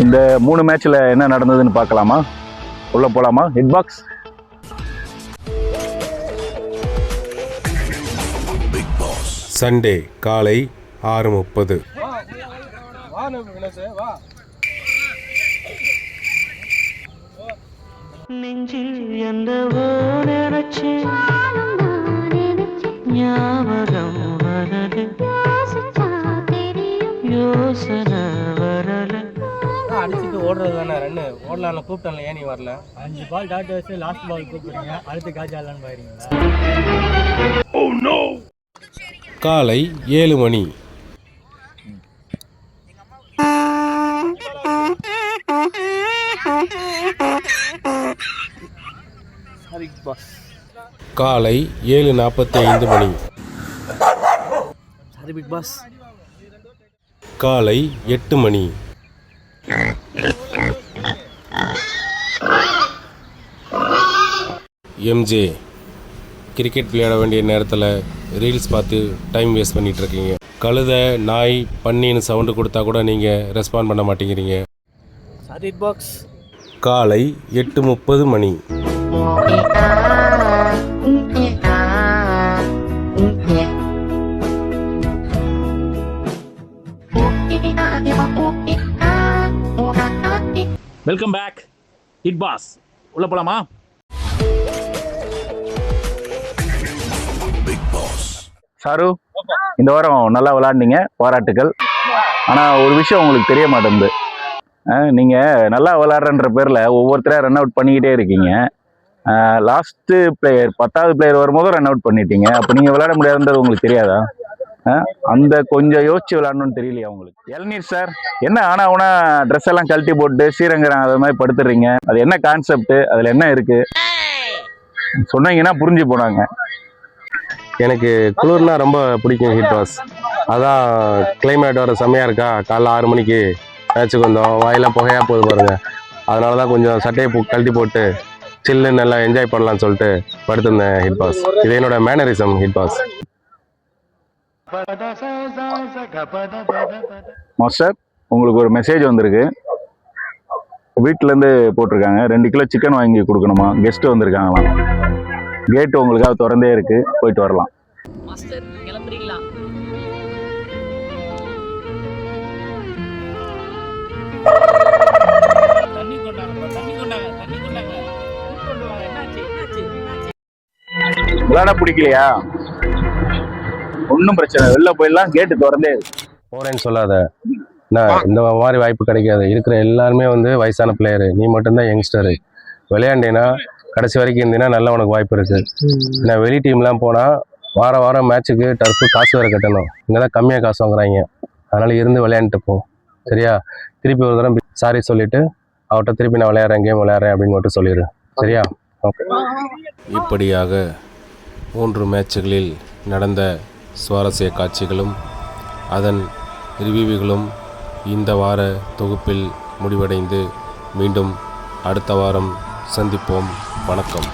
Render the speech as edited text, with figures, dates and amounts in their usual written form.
இந்த 3 மேட்ச்ல என்ன நடந்ததுன்னு பார்க்கலாமா? உள்ள போலாமா? Hit box. சண்டே காலை 6:30. நெஞ்சில் எந்தவோ நினைச்சு ஞாபகம் வரது யோசனை வரல. அடிச்சுட்டு ஓடுறது தானே ரன்னு ஓடலாம் கூப்பிட்டேன், ஏன் நீ வரல? 5 பால் டாட் வச்சு லாஸ்ட் பால் கூப்பிடுறீங்க, அடுத்து காட்சி ஆடலான்னு பாருங்களா? காலை 7 மணி. காலை 7:45 மணி. சரி பிக் பாஸ். காலை 8 மணி. எம்ஜே கிரிக்கெட் விளையாட வேண்டிய நேரத்தில் ரீல்ஸ் பார்த்து டைம் வேஸ்ட் பண்ணிகிட்ருக்கீங்க. கழுதை நாய் பன்னின்னு சவுண்டு கொடுத்தா கூட நீங்கள் ரெஸ்பாண்ட் பண்ண மாட்டேங்கிறீங்க. சரி பிக் பாக்ஸ். காலை 8:30 மணி. Welcome back hit boss. உள்ள போலாமா? சாரு, இந்த வாரம் நல்லா விளையாண்டீங்க, பாராட்டுக்கள். ஆனால் ஒரு விஷயம் உங்களுக்கு தெரிய மாட்டேங்குது. நீங்கள் நல்லா விளையாடுறன்ற பேரில் ஒவ்வொருத்தரையாக ரன் அவுட் பண்ணிக்கிட்டே இருக்கீங்க. லாஸ்ட்டு பிளேயர் 10வது பிளேயர் வரும்போது ரன் அவுட் பண்ணிட்டீங்க. அப்போ நீங்கள் விளையாட முடியாதுன்றது உங்களுக்கு தெரியாதா? அந்த கொஞ்சம் யோசிச்சு விளையாடணும்னு தெரியலையா உங்களுக்கு? இளநீர் சார், என்ன ஆனால் உனா ட்ரெஸ் எல்லாம் கழட்டி போட்டு ஸ்ரீரங்கரம் அது மாதிரி படுத்துடுறீங்க. அது என்ன கான்செப்ட்? அதில் என்ன இருக்கு சொன்னீங்கன்னா புரிஞ்சு போனாங்க. எனக்கு குளிர்னா ரொம்ப பிடிக்கும் ஹிட் பாஸ். அதான் கிளைமேட் வர செம்மையாக இருக்கா. காலைல 6 மணிக்கு மேட்சுக்கு வந்தோம். வாயெல்லாம் புகையாக போகுது பாருங்கள். அதனால தான் கொஞ்சம் சட்டையை கழட்டி போட்டு சில்லுன்னு நல்லா என்ஜாய் பண்ணலான்னு சொல்லிட்டு படுத்திருந்தேன் ஹிட் பாஸ். இது என்னோட மேனரிசம் ஹிட் பாஸ். மாஸ்டர், உங்களுக்கு ஒரு மெசேஜ் வந்திருக்கு. வீட்டிலேருந்து போட்டிருக்காங்க. 2 கிலோ சிக்கன் வாங்கி கொடுக்கணுமா, கெஸ்ட் வந்திருக்காங்களாம். கேட்டு உங்களுக்காக திறந்தே இருக்கு, போயிட்டு வரலாம். மாஸ்டர் கிளம்புறீங்களா? தண்ணி கொண்டாங்க, தண்ணி கொண்டாங்க, தண்ணி கொண்டாங்க, கொண்டு வாங்க. என்னாச்சு என்னாச்சு என்னாச்சு? விளையாட பிடிக்கலையா? ஒன்றும் பிரச்சனை, வெளில போயிடலாம், கேட்டு திறந்தே இருக்கு. போறேன்னு சொல்லாத. இந்த மாதிரி வாய்ப்பு கிடைக்காது. இருக்கிற எல்லாருமே வயசான பிளேயரு, நீ மட்டும்தான் யங்ஸ்டரு. விளையாண்டேன்னா கடைசி வரைக்கும் இருந்தீங்கன்னா நல்லா உனக்கு வாய்ப்பு இருக்குது. நான் வெளி டீம்லாம் போனால் வாரம் மேட்ச்சுக்கு டர்ஃபு காசு வேறு கட்டணும். இங்கே தான் கம்மியாக காசு வாங்குறாங்க. அதனால் இருந்து விளையாண்டுட்டு போ, சரியா? திருப்பி ஒரு தடவை சாரி சொல்லிவிட்டு அவர்கிட்ட திருப்பி நான் விளையாடுறேன், கேம் விளையாடுறேன் அப்படின்னு மட்டும் சொல்லிடு, சரியா? ஓகே. இப்படியாக 3 மேட்சுகளில் நடந்த சுவாரஸ்ய காட்சிகளும் அதன் ரிவ்யூகளும் இந்த வார தொகுப்பில் முடிவடைந்து மீண்டும் அடுத்த வாரம் சந்திப்போம். வணக்கம்.